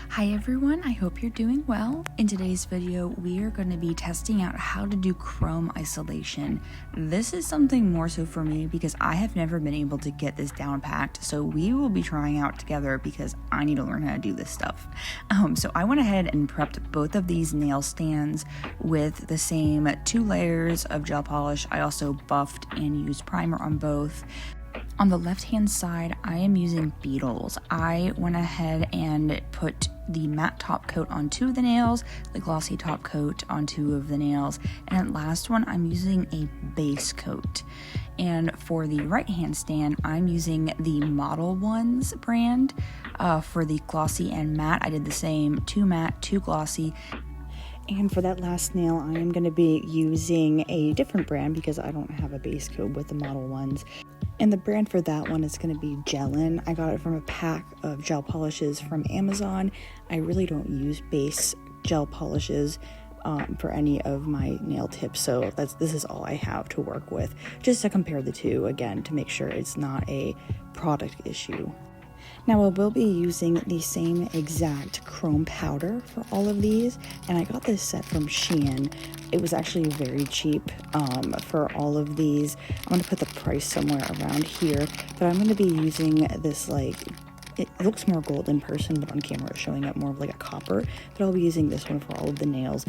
Hi everyone, I hope you're doing well. In today's video, we are going to be testing out how to do chrome isolation. This is something more so for me because I have never been able to get this down packed, so we will be trying out together because I need to learn how to do this stuff. So I went ahead and prepped both of these nail stands with the same 2 layers of gel polish. I also buffed and used primer on both. On the left-hand side, I am using Beetles. I went ahead and put the matte top coat on 2 of the nails, the glossy top coat on 2 of the nails, and last one, I'm using a base coat. And for the right-hand stand, I'm using the Model Ones brand. For the glossy and matte, I did the same, 2 matte, 2 glossy. And for that last nail, I am going to be using a different brand because I don't have a base coat with the Model Ones. And the brand for that one is going to be Gel-In. I got it from a pack of gel polishes from Amazon. I really don't use base gel polishes for any of my nail tips, so this is all I have to work with, just to compare the two again to make sure it's not a product issue. Now I will be using the same exact chrome powder for all of these, and I got this set from Shein. It was actually very cheap for all of these. I'm going to put the price somewhere around here, but I'm going to be using this, like, it looks more gold in person, but on camera it's showing up more of like a copper, but I'll be using this one for all of the nails.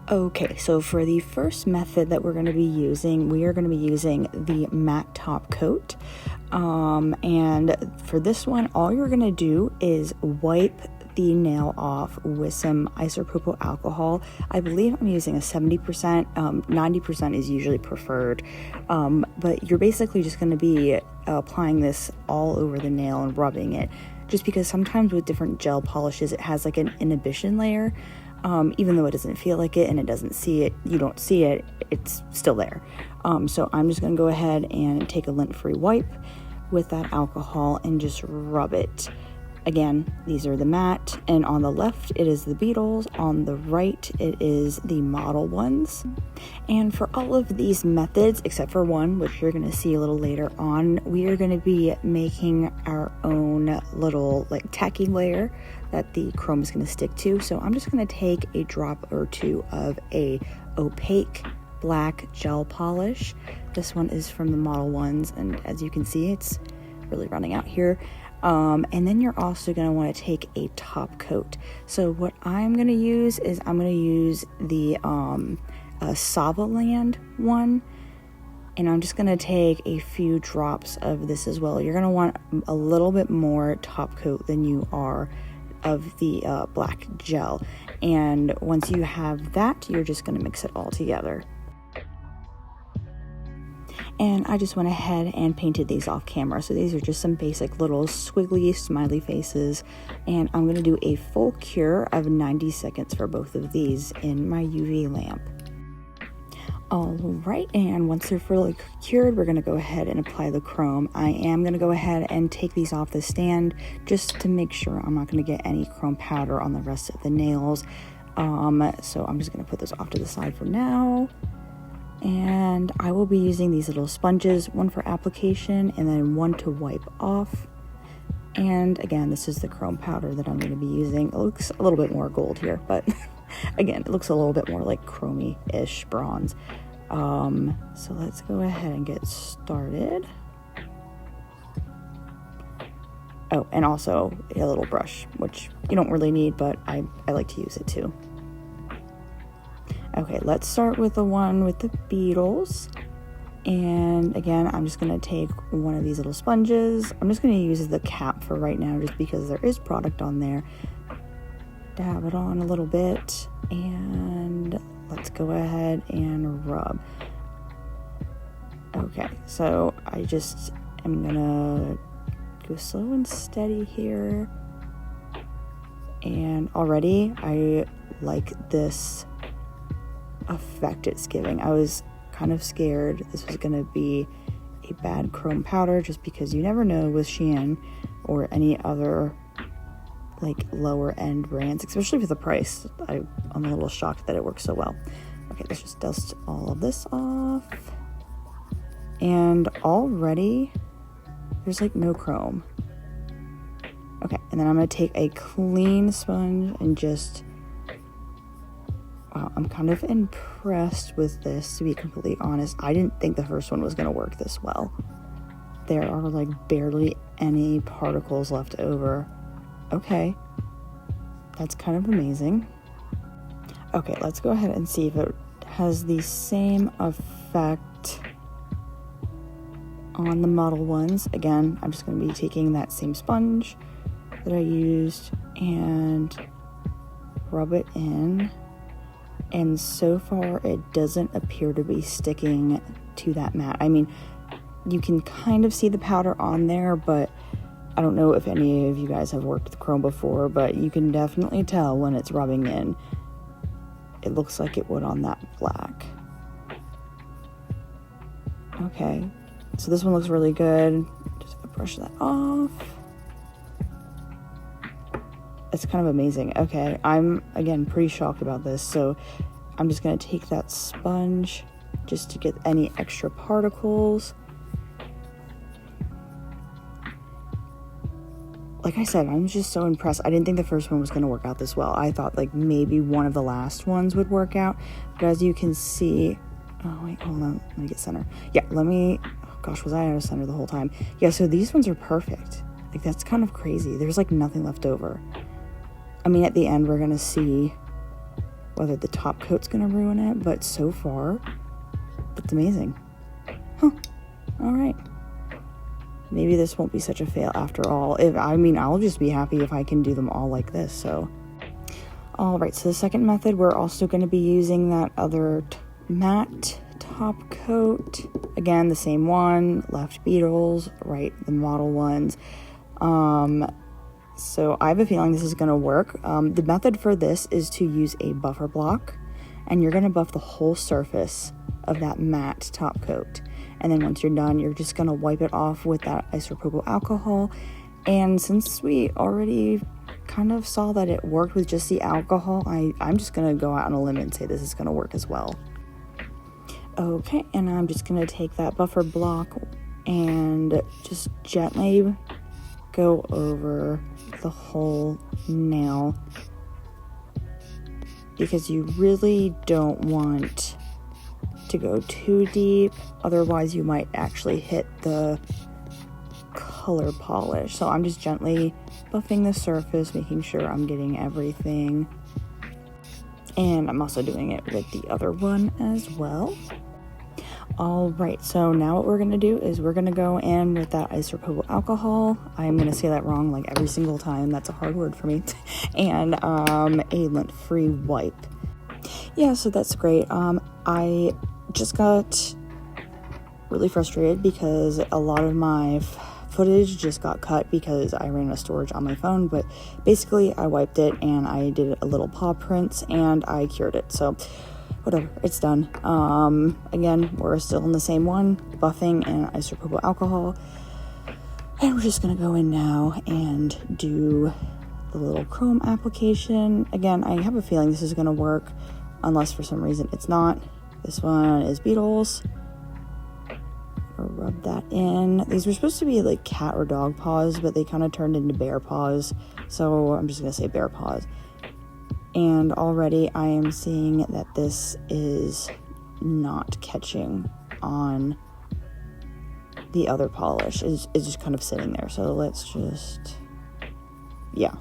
Okay, so for the first method that we're going to be using, we are going to be using the matte top coat. And for this one, all you're going to do is wipe the nail off with some isopropyl alcohol. I believe I'm using a 70%, 90% is usually preferred, but you're basically just going to be applying this all over the nail and rubbing it, just because sometimes with different gel polishes it has like an inhibition layer. Even though it doesn't feel like it and it doesn't see it, you don't see it, it's still there. So I'm just going to go ahead and take a lint-free wipe with that alcohol and just rub it. Again, these are the matte, and on the left it is the Beetles, on the right it is the Model Ones. And for all of these methods, except for one, which you're going to see a little later on, we are going to be making our own little like tacky layer that the chrome is going to stick to. So I'm just going to take a drop or 2 of a opaque black gel polish. This one is from the Model Ones, and as you can see, it's really running out here. And then you're also going to want to take a top coat. So what I'm going to use is I'm going to use the Savaland one, and I'm just going to take a few drops of this as well. You're going to want a little bit more top coat than you are of the black gel, and once you have that, you're just going to mix it all together. And I just went ahead and painted these off camera. So these are just some basic little squiggly smiley faces. And I'm going to do a full cure of 90 seconds for both of these in my UV lamp. Alright, and once they're fully cured, we're going to go ahead and apply the chrome. I am going to go ahead and take these off the stand just to make sure I'm not going to get any chrome powder on the rest of the nails. So I'm just going to put this off to the side for now. And I will be using these little sponges, one for application and then one to wipe off. And again, this is the chrome powder that I'm going to be using. It looks a little bit more gold here, but again, it looks a little bit more like chromey-ish bronze. So let's go ahead and get started. Oh, and also a little brush, which you don't really need, but I like to use it too. Okay, let's start with the one with the Beetles. And again, I'm just going to take one of these little sponges. I'm just going to use the cap for right now just because there is product on there. Dab it on a little bit, and let's go ahead and rub. Okay, so I just am going to go slow and steady here. And already I like this effect it's giving. I was kind of scared this was going to be a bad chrome powder just because you never know with Shein or any other like lower end brands, especially with the price. I'm a little shocked that it works so well. Okay, let's just dust all of this off. And already there's like no chrome. Okay, and then I'm going to take a clean sponge and just... Wow, I'm kind of impressed with this, to be completely honest. I didn't think the first one was going to work this well. There are like barely any particles left over. Okay, that's kind of amazing. Okay, let's go ahead and see if it has the same effect on the model ones. Again, I'm just going to be taking that same sponge that I used and rub it in. And so far, it doesn't appear to be sticking to that mat. I mean, you can kind of see the powder on there, but I don't know if any of you guys have worked with chrome before, but you can definitely tell when it's rubbing in. It looks like it would on that black. Okay, so this one looks really good. Just gonna brush that off. It's kind of amazing. Okay, I'm, again, pretty shocked about this, so I'm just going to take that sponge just to get any extra particles. Like I said, I'm just so impressed. I didn't think the first one was going to work out this well. I thought like maybe one of the last ones would work out, but as you can see... Oh, wait, hold on. Let me get center. Yeah, let me... Oh, gosh, was I out of center the whole time? Yeah, so these ones are perfect. Like, that's kind of crazy. There's like nothing left over. I mean, at the end, we're going to see whether the top coat's going to ruin it, but so far, it's amazing. Huh. All right. Maybe this won't be such a fail after all. I'll just be happy if I can do them all like this, so. All right, so the second method, we're also going to be using that other matte top coat. Again, the same one, left Beetles, right, the model ones. So I have a feeling this is going to work. The method for this is to use a buffer block, and you're going to buff the whole surface of that matte top coat. And then once you're done, you're just going to wipe it off with that isopropyl alcohol. And since we already kind of saw that it worked with just the alcohol, I'm just going to go out on a limb and say this is going to work as well. Okay, and I'm just going to take that buffer block and just gently go over the whole nail, because you really don't want to go too deep, otherwise you might actually hit the color polish. So I'm just gently buffing the surface, making sure I'm getting everything, and I'm also doing it with the other one as well. All right, so now what we're going to do is we're going to go in with that isopropyl alcohol. I'm going to say that wrong like every single time. That's a hard word for me. And a lint-free wipe. Yeah, so that's great. I just got really frustrated because a lot of my footage just got cut because I ran out of storage on my phone. But basically, I wiped it and I did a little paw prints and I cured it. So whatever, it's done. Again, we're still in the same one, buffing and isopropyl alcohol. And we're just gonna go in now and do the little chrome application. Again, I have a feeling this is gonna work, unless for some reason it's not. This one is Beetles. I'll rub that in. These were supposed to be like cat or dog paws, but they kind of turned into bear paws. So I'm just gonna say bear paws. And already I am seeing that this is not catching on the other polish. It's just kind of sitting there. So let's just, yeah.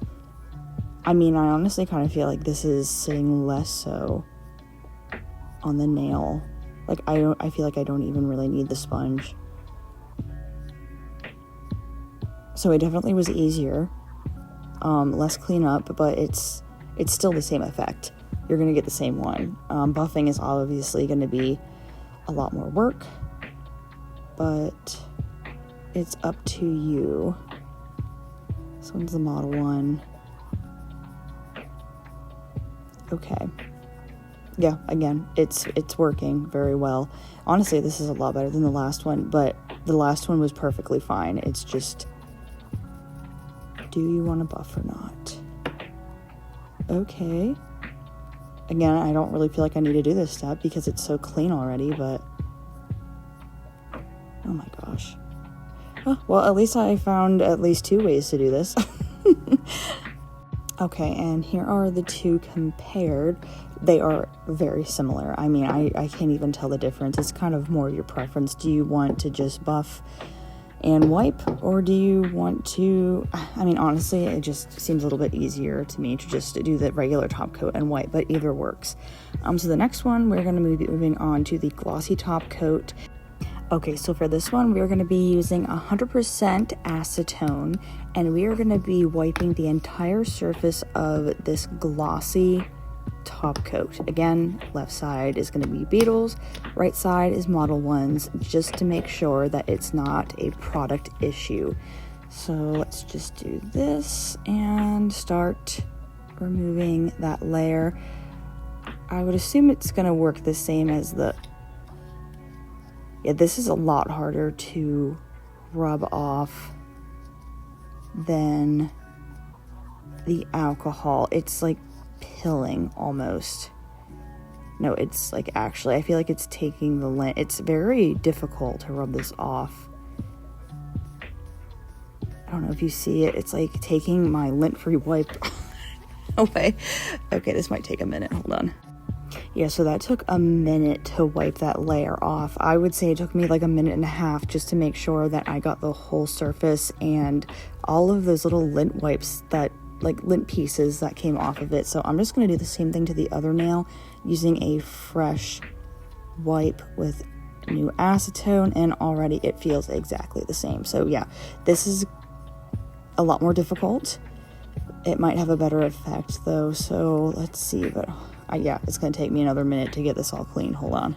I mean, I honestly kind of feel like this is sitting less so on the nail. Like, I feel like I don't even really need the sponge. So it definitely was easier. Less cleanup, but it's still the same effect. You're going to get the same one. Buffing is obviously going to be a lot more work, but it's up to you. This one's the model one. Okay. Yeah, again, it's working very well. Honestly, this is a lot better than the last one, but the last one was perfectly fine. It's just, do you want to buff or not? Okay. Again, I don't really feel like I need to do this step because it's so clean already, but oh my gosh. Oh, well, at least I found at least 2 ways to do this. Okay, and here are the two compared. They are very similar. I mean, I can't even tell the difference. It's kind of more your preference. Do you want to just buff and wipe, or do you want to, I mean, honestly, it just seems a little bit easier to me to just do the regular top coat and wipe, but either works. So the next one, we're going to be moving on to the glossy top coat. Okay, so for this one, we're going to be using 100% acetone, and we are going to be wiping the entire surface of this glossy top coat. Again, left side is going to be Beetles, right side is Model 1's, just to make sure that it's not a product issue. So let's just do this and start removing that layer. I would assume it's going to work the same as the... Yeah, this is a lot harder to rub off than the alcohol. It's like pilling almost. No, it's like actually, I feel like it's taking the lint. It's very difficult to rub this off. I don't know if you see it. It's like taking my lint-free wipe away. Okay, this might take a minute. Hold on. Yeah, so that took a minute to wipe that layer off. I would say it took me like a minute and a half just to make sure that I got the whole surface and all of those little lint wipes that, like lint pieces that came off of it. So I'm just going to do the same thing to the other nail using a fresh wipe with new acetone, and already it feels exactly the same. So yeah, this is a lot more difficult. It might have a better effect though, so let's see, but yeah, it's going to take me another minute to get this all clean. Hold on.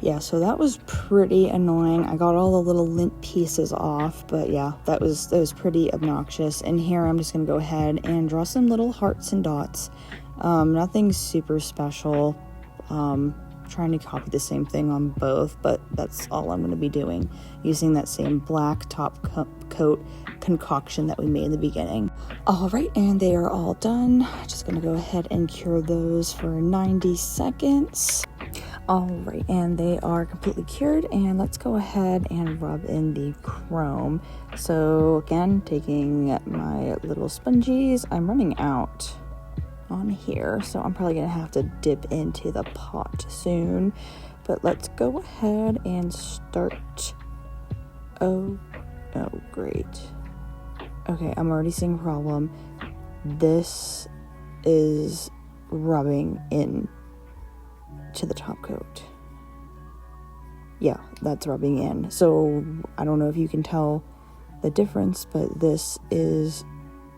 Yeah, so that was pretty annoying. I got all the little lint pieces off, but yeah, that was pretty obnoxious. And here I'm just going to go ahead and draw some little hearts and dots. Nothing super special. Trying to copy the same thing on both, but that's all I'm going to be doing, using that same black top coat concoction that we made in the beginning. All right, and they are all done. Just going to go ahead and cure those for 90 seconds. All right, and they are completely cured, and let's go ahead and rub in the chrome. So again, taking my little sponges, I'm running out on here, so I'm probably gonna have to dip into the pot soon, but let's go ahead and start. Oh great. Okay, I'm already seeing a problem. This is rubbing in to the top coat. Yeah, that's rubbing in. So I don't know if you can tell the difference, but this is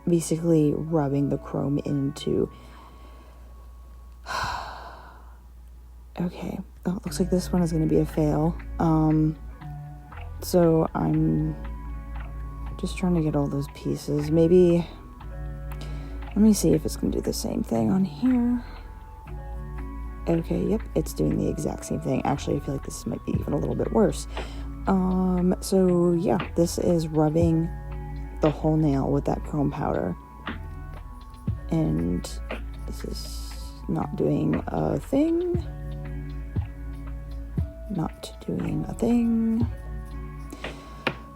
basically rubbing the chrome into. Okay, oh, it looks like this one is going to be a fail. So I'm just trying to get all those pieces. Maybe, let me see if it's going to do the same thing on here. Okay, yep, it's doing the exact same thing. Actually, I feel like this might be even a little bit worse. So yeah, this is rubbing the whole nail with that chrome powder. And this is not doing a thing. Not doing a thing.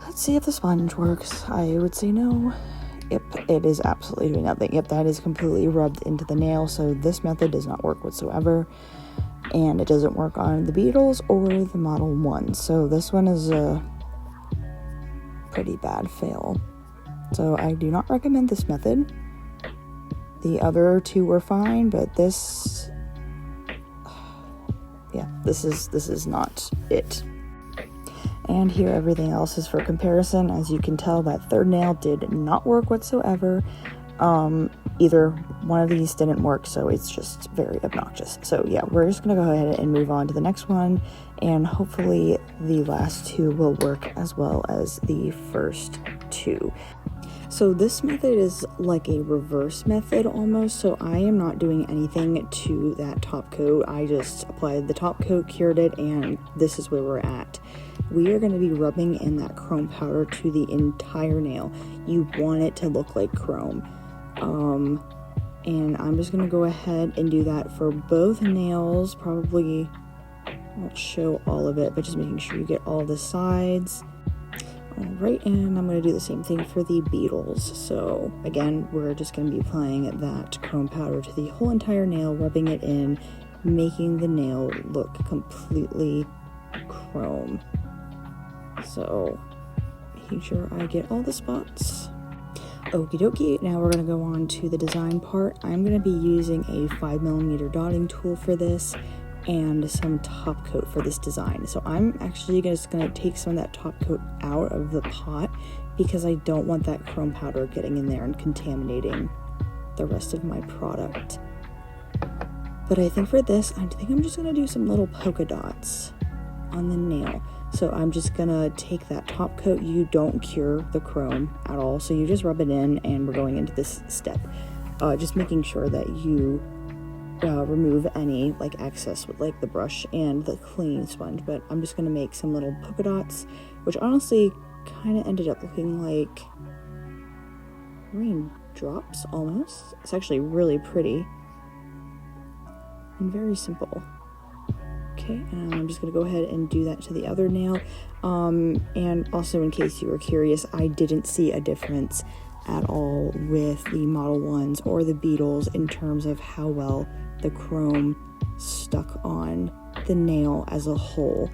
Let's see if the sponge works. I would say no. Yep, it is absolutely doing nothing. Yep, that is completely rubbed into the nail, so this method does not work whatsoever. And it doesn't work on the Beetles or the Model 1. So this one is a pretty bad fail. So I do not recommend this method. The other two were fine, but this, yeah, this is not it. And here everything else is for comparison. As you can tell, that third nail did not work whatsoever. Either one of these didn't work, so it's just very obnoxious. So yeah, we're just gonna go ahead and move on to the next one, and hopefully the last two will work as well as the first two. So this method is like a reverse method almost, so I am not doing anything to that top coat. I just applied the top coat, cured it, and this is where we're at. We are going to be rubbing in that chrome powder to the entire nail. You want it to look like chrome. And I'm just going to go ahead and do that for both nails. Probably won't show all of it, but just making sure you get all the sides. Alright, and I'm going to do the same thing for the beetles. So again, we're just going to be applying that chrome powder to the whole entire nail, rubbing it in, making the nail look completely chrome. So making sure I get all the spots. Okie dokie, now we're going to go on to the design part. I'm going to be using a 5mm dotting tool for this and some top coat for this design. So I'm actually just going to take some of that top coat out of the pot because I don't want that chrome powder getting in there and contaminating the rest of my product. But I think for this, I think I'm just going to do some little polka dots on the nail. So I'm just going to take that top coat. You don't cure the chrome at all, so you just rub it in, and we're going into this step. Just making sure that you remove any like excess with like the brush and the cleaning sponge. But I'm just going to make some little polka dots, which honestly kind of ended up looking like raindrops almost. It's actually really pretty and very simple. Okay, and I'm just going to go ahead and do that to the other nail. And also, in case you were curious, I didn't see a difference at all with the Model 1s or the Beetles in terms of how well the chrome stuck on the nail as a whole,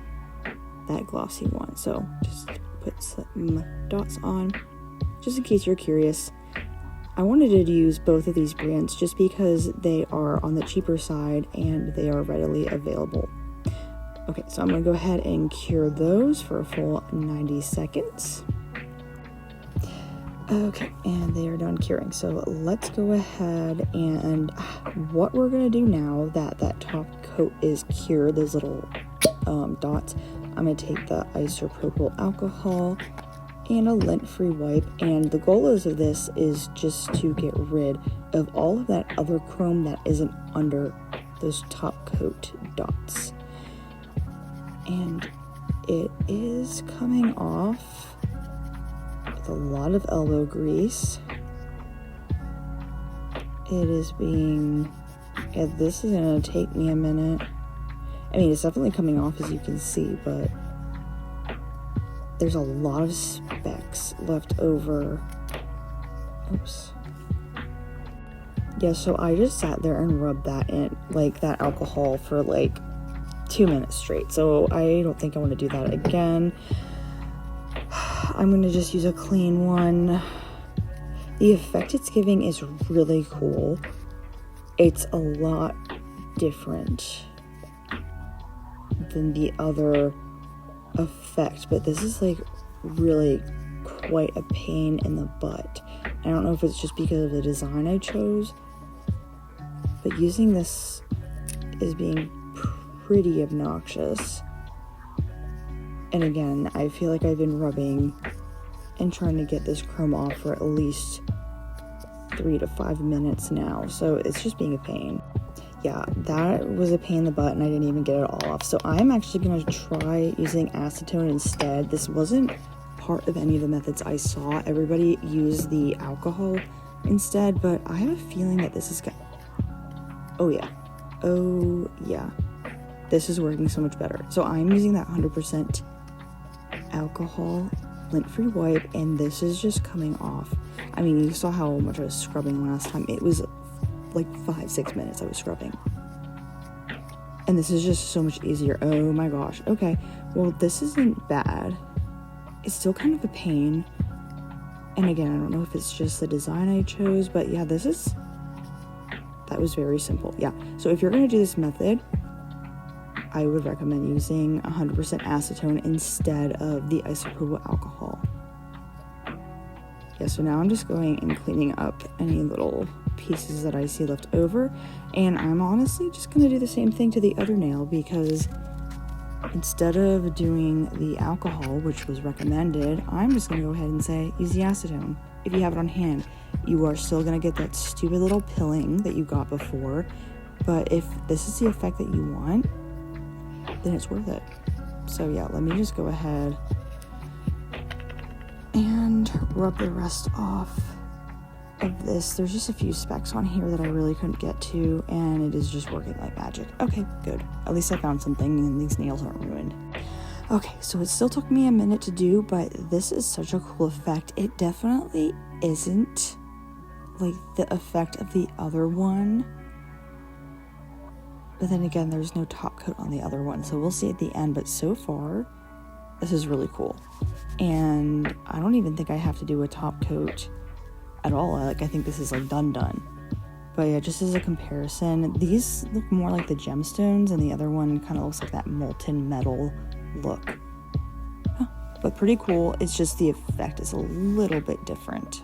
that glossy one. So just put some dots on, just in case you're curious. I wanted to use both of these brands just because they are on the cheaper side and they are readily available. Okay, so I'm going to go ahead and cure those for a full 90 seconds. Okay, and they are done curing. So let's go ahead, and what we're going to do now that that top coat is cured, those little dots, I'm going to take the isopropyl alcohol and a lint-free wipe, and the goal of this is just to get rid of all of that other chrome that isn't under those top coat dots. And it is coming off with a lot of elbow grease. It is being, this is going to take me a minute. I mean, it's definitely coming off, as you can see, but there's a lot of specks left over. Oops. Yeah, so I just sat there and rubbed that in, like that alcohol, for like 2 minutes straight. So I don't think I want to do that again. I'm going to just use a clean one. The effect it's giving is really cool. It's a lot different than the other effect, but this is like really quite a pain in the butt. I don't know if it's just because of the design I chose, but using this is being pretty obnoxious. And again, I feel like I've been rubbing and trying to get this chrome off for at least 3 to 5 minutes now, so it's just being a pain. Yeah, that was a pain in the butt, and I didn't even get it all off. So I'm actually going to try using acetone instead. This wasn't part of any of the methods I saw. Everybody used the alcohol instead, but I have a feeling that this is oh yeah, this is working so much better. So I'm using that 100% alcohol lint-free wipe, and this is just coming off. I mean, you saw how much I was scrubbing last time. It was like 5-6 minutes I was scrubbing, and this is just so much easier. Oh my gosh. Okay, well, this isn't bad. It's still kind of a pain, and again, I don't know if it's just the design I chose, but yeah, that was very simple. Yeah, so if you're going to do this method, I would recommend using 100% acetone instead of the isopropyl alcohol. Yeah, so now I'm just going and cleaning up any little pieces that I see left over, and I'm honestly just going to do the same thing to the other nail, because instead of doing the alcohol, which was recommended, I'm just going to go ahead and say use the acetone. If you have it on hand, you are still going to get that stupid little pilling that you got before, but if this is the effect that you want, then it's worth it. So yeah, let me just go ahead and rub the rest off of this. There's just a few specks on here that I really couldn't get to, and it is just working like magic. Okay, good. At least I found something and these nails aren't ruined. Okay, so it still took me a minute to do, but this is such a cool effect. It definitely isn't like the effect of the other one. But then again, there's no top coat on the other one, so we'll see at the end. But so far, this is really cool. And I don't even think I have to do a top coat at all. I think this is like done. But yeah, just as a comparison, these look more like the gemstones, and the other one kind of looks like that molten metal look. But pretty cool. It's just the effect is a little bit different.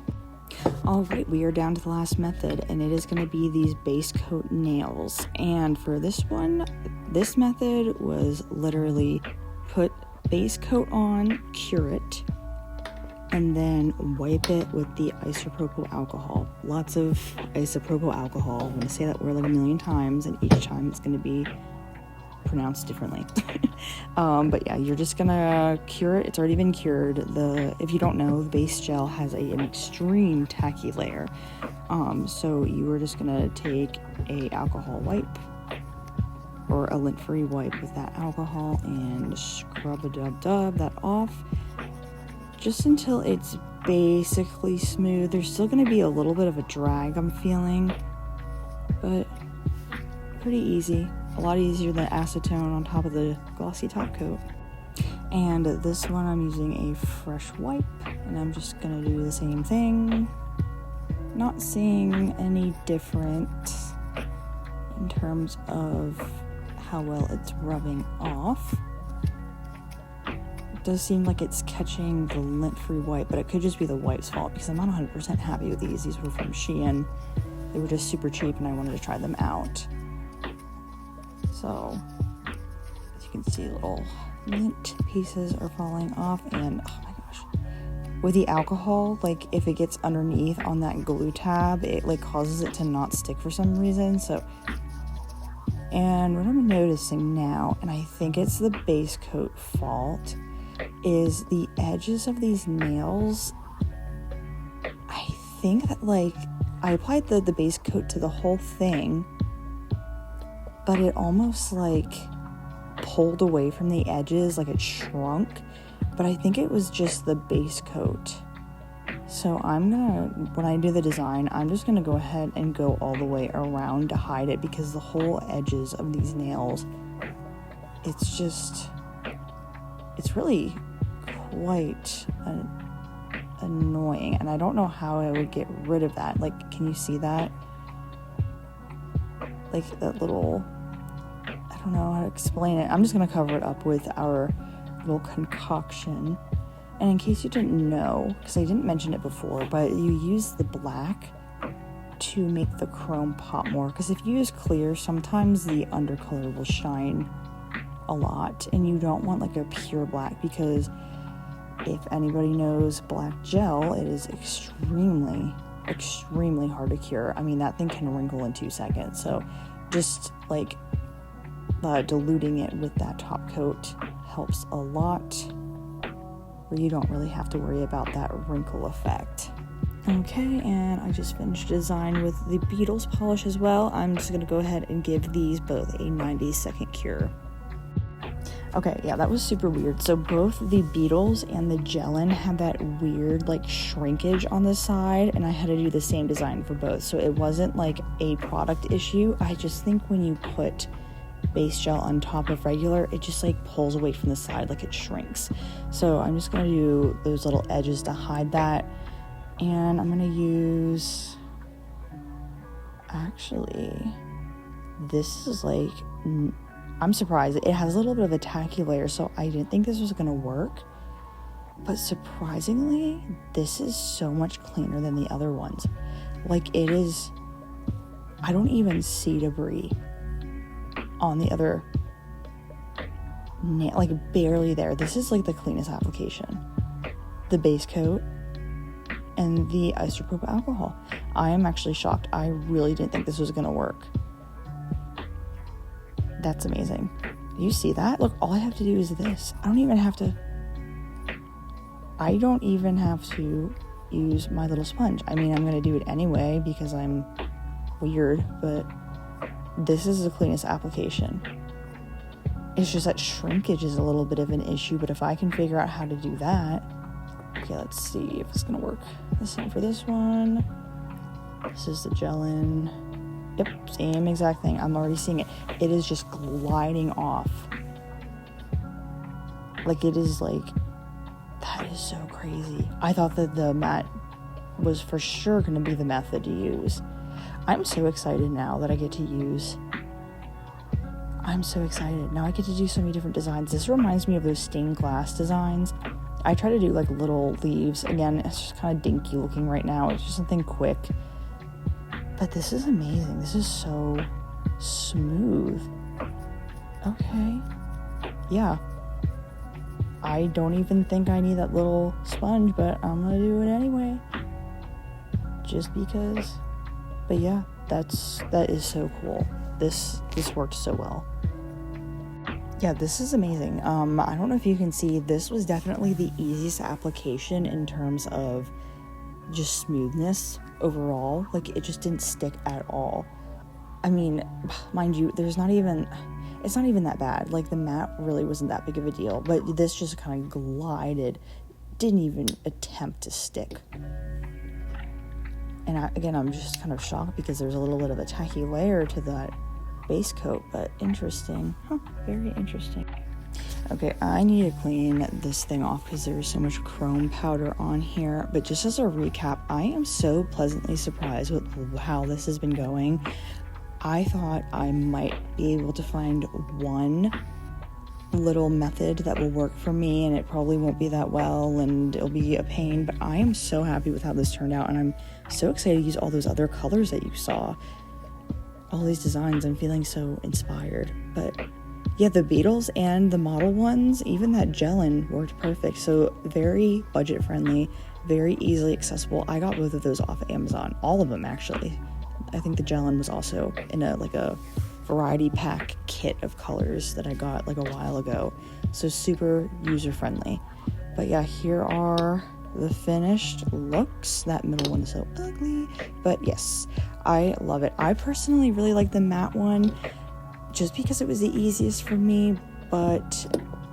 All right, we are down to the last method, and it is going to be these base coat nails. And for this one, this method was literally put base coat on, cure it, and then wipe it with the isopropyl alcohol. Lots of isopropyl alcohol. I'm going to say that word like a million times, and each time it's going to be pronounced differently. But yeah, you're just gonna cure it. It's already been cured. If you don't know, the base gel has an extreme tacky layer. So you are just gonna take a alcohol wipe or a lint-free wipe with that alcohol and scrub that off just until it's basically smooth. There's still gonna be a little bit of a drag, I'm feeling, but pretty easy. A lot easier than acetone on top of the glossy top coat. And this one I'm using a fresh wipe, and I'm just gonna do the same thing. Not seeing any different in terms of how well it's rubbing off. It does seem like it's catching the lint-free wipe, but it could just be the wipe's fault because I'm not 100% happy with these. These were from Shein. They were just super cheap and I wanted to try them out. So, as you can see, little lint pieces are falling off, and oh my gosh, with the alcohol, like if it gets underneath on that glue tab, it like causes it to not stick for some reason. So, and what I'm noticing now, and I think it's the base coat fault, is the edges of these nails. I think that like I applied the base coat to the whole thing, but it almost like pulled away from the edges, like it shrunk. But I think it was just the base coat. So when I do the design, I'm just gonna go ahead and go all the way around to hide it, because the whole edges of these nails, it's really quite annoying. And I don't know how I would get rid of that. Like, can you see that? Like that little, I don't know how to explain it. I'm just going to cover it up with our little concoction. And in case you didn't know, because I didn't mention it before, but you use the black to make the chrome pop more. Because if you use clear, sometimes the undercolor will shine a lot. And you don't want like a pure black, because if anybody knows black gel, it is extremely hard to cure. I mean, that thing can wrinkle in 2 seconds. So just like diluting it with that top coat helps a lot, where you don't really have to worry about that wrinkle effect. Okay, and I just finished design with the Beetles polish as well. I'm just going to go ahead and give these both a 90-second cure. Okay, yeah, that was super weird. So both the Beetles and the Gelin had that weird like shrinkage on the side, and I had to do the same design for both. So it wasn't like a product issue. I just think when you put base gel on top of regular, it just like pulls away from the side, like it shrinks. So I'm just gonna do those little edges to hide that, and I'm gonna use, actually, this is like, I'm surprised. It has a little bit of a tacky layer, so I didn't think this was gonna work, but surprisingly, this is so much cleaner than the other ones. Like, it is, I don't even see debris on the other nail, like barely there. This is like the cleanest application. The base coat and the isopropyl alcohol. I am actually shocked. I really didn't think this was gonna work. That's amazing. You see that? Look, all I have to do is this. I don't even have to use my little sponge. I mean, I'm going to do it anyway because I'm weird, but this is the cleanest application. It's just that shrinkage is a little bit of an issue, but if I can figure out how to do that. Okay, let's see if it's gonna work. The same for this one. This is the Gel-N. Yep, same exact thing. I'm already seeing it. It is just gliding off. Like, it is like, that is so crazy. I thought that the matte was for sure going to be the method to use. I'm so excited now that I get to use. I'm so excited. Now I get to do so many different designs. This reminds me of those stained glass designs. I try to do like little leaves. Again, it's just kind of dinky looking right now. It's just something quick. But this is amazing. This is so smooth. Okay. Yeah. I don't even think I need that little sponge, but I'm gonna do it anyway. Just because. But yeah, that is so cool. This worked so well. Yeah, this is amazing. I don't know if you can see, this was definitely the easiest application in terms of just smoothness overall. Like, it just didn't stick at all. I mean, mind you, it's not even that bad. Like, the matte really wasn't that big of a deal, but this just kind of glided, didn't even attempt to stick. And I'm just kind of shocked because there's a little bit of a tacky layer to that base coat, but interesting. Very interesting. Okay, I need to clean this thing off because there's so much chrome powder on here. But just as a recap, I am so pleasantly surprised with how this has been going. I thought I might be able to find one little method that will work for me, and it probably won't be that well, and it'll be a pain, but I am so happy with how this turned out, and I'm so excited to use all those other colors that you saw. All these designs, I'm feeling so inspired. But yeah, the Beetles and the model ones, even that Gel-N worked perfect. So very budget friendly, very easily accessible. I got both of those off of Amazon, all of them actually. I think the Gel-N was also in a variety pack kit of colors that I got like a while ago. So super user friendly. But yeah, here are the finished looks. That middle one is so ugly, but yes, I love it. I personally really like the matte one just because it was the easiest for me, but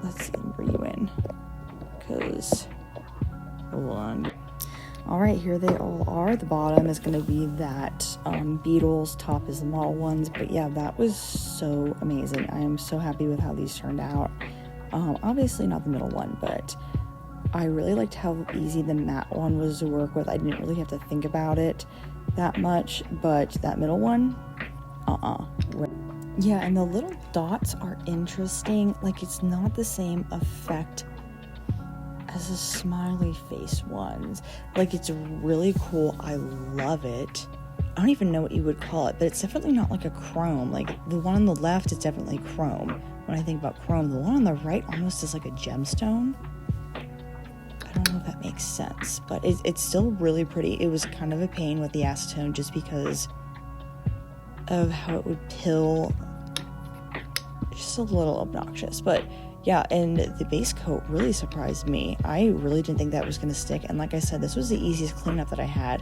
let's see, bring you in because hold on. All right, here they all are. The bottom is going to be that Beetles, top is the model ones, but yeah, that was so amazing. I am so happy with how these turned out. Obviously not the middle one, but I really liked how easy the matte one was to work with. I didn't really have to think about it that much, but that middle one, yeah, and the little dots are interesting. Like, it's not the same effect as the smiley face ones. Like, it's really cool. I love it. I don't even know what you would call it, but it's definitely not like a chrome. Like, the one on the left is definitely chrome. When I think about chrome, the one on the right almost is like a gemstone. I don't know if that makes sense, but it's still really pretty. It was kind of a pain with the acetone just because of how it would pill. Just a little obnoxious, but yeah, and the base coat really surprised me. I really didn't think that was going to stick, and like I said, this was the easiest cleanup that I had,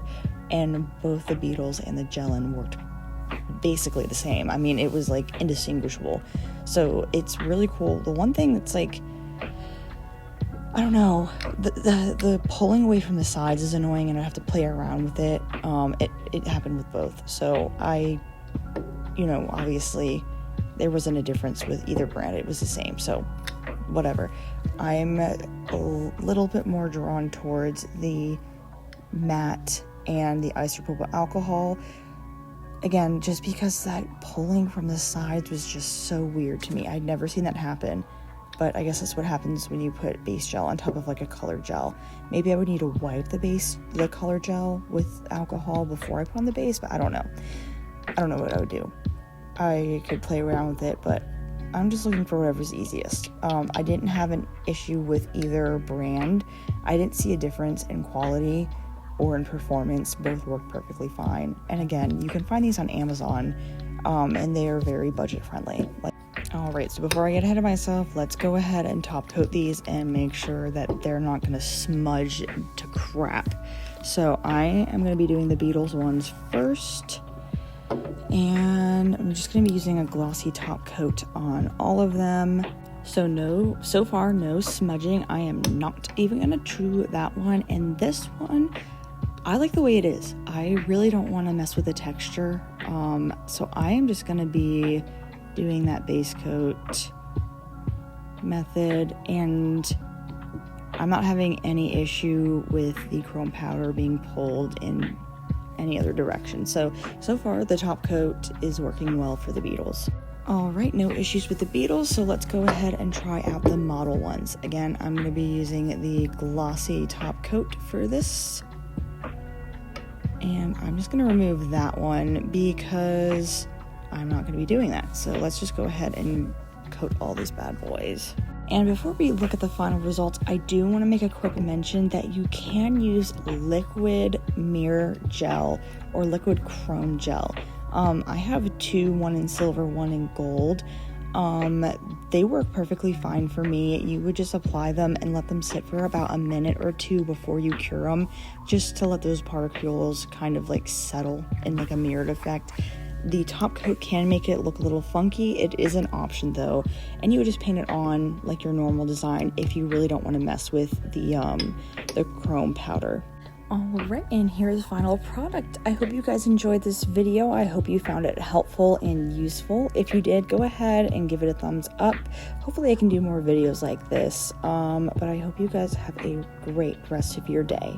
and both the Beetles and the Gel-N worked basically the same. I mean, it was like indistinguishable, so it's really cool. The one thing that's like, I don't know, the pulling away from the sides is annoying, and I have to play around with it. It happened with both, so obviously there wasn't a difference with either brand. It was the same, so whatever. I'm a little bit more drawn towards the matte and the isopropyl alcohol. Again, just because that pulling from the sides was just so weird to me. I'd never seen that happen, but I guess that's what happens when you put base gel on top of like a color gel. Maybe I would need to wipe the color gel with alcohol before I put on the base, but I don't know. I don't know what I would do. I could play around with it, but I'm just looking for whatever's easiest. I didn't have an issue with either brand. I didn't see a difference in quality or in performance. Both worked perfectly fine. And again, you can find these on Amazon, and they are very budget friendly. Alright, so before I get ahead of myself, let's go ahead and top coat these and make sure that they're not going to smudge to crap. So I am going to be doing the Beetles ones first. And And I'm just going to be using a glossy top coat on all of them. So far, no smudging. I am not even going to true that one. And this one, I like the way it is. I really don't want to mess with the texture. So I am just going to be doing that base coat method, and I'm not having any issue with the chrome powder being pulled in any other direction. So far the top coat is working well for the beetles. Alright, no issues with the beetles, so let's go ahead and try out the model ones. Again, I'm going to be using the glossy top coat for this. And I'm just going to remove that one because I'm not going to be doing that. So let's just go ahead and coat all these bad boys. And before we look at the final results, I do want to make a quick mention that you can use liquid mirror gel or liquid chrome gel. I have two, one in silver, one in gold. They work perfectly fine for me. You would just apply them and let them sit for about a minute or two before you cure them, just to let those particles kind of like settle in like a mirrored effect. The top coat can make it look a little funky. It is an option though, and you would just paint it on like your normal design if you really don't want to mess with the chrome powder. Alright, and here's the final product. I hope you guys enjoyed this video. I hope you found it helpful and useful. If you did, go ahead and give it a thumbs up. Hopefully I can do more videos like this, but I hope you guys have a great rest of your day.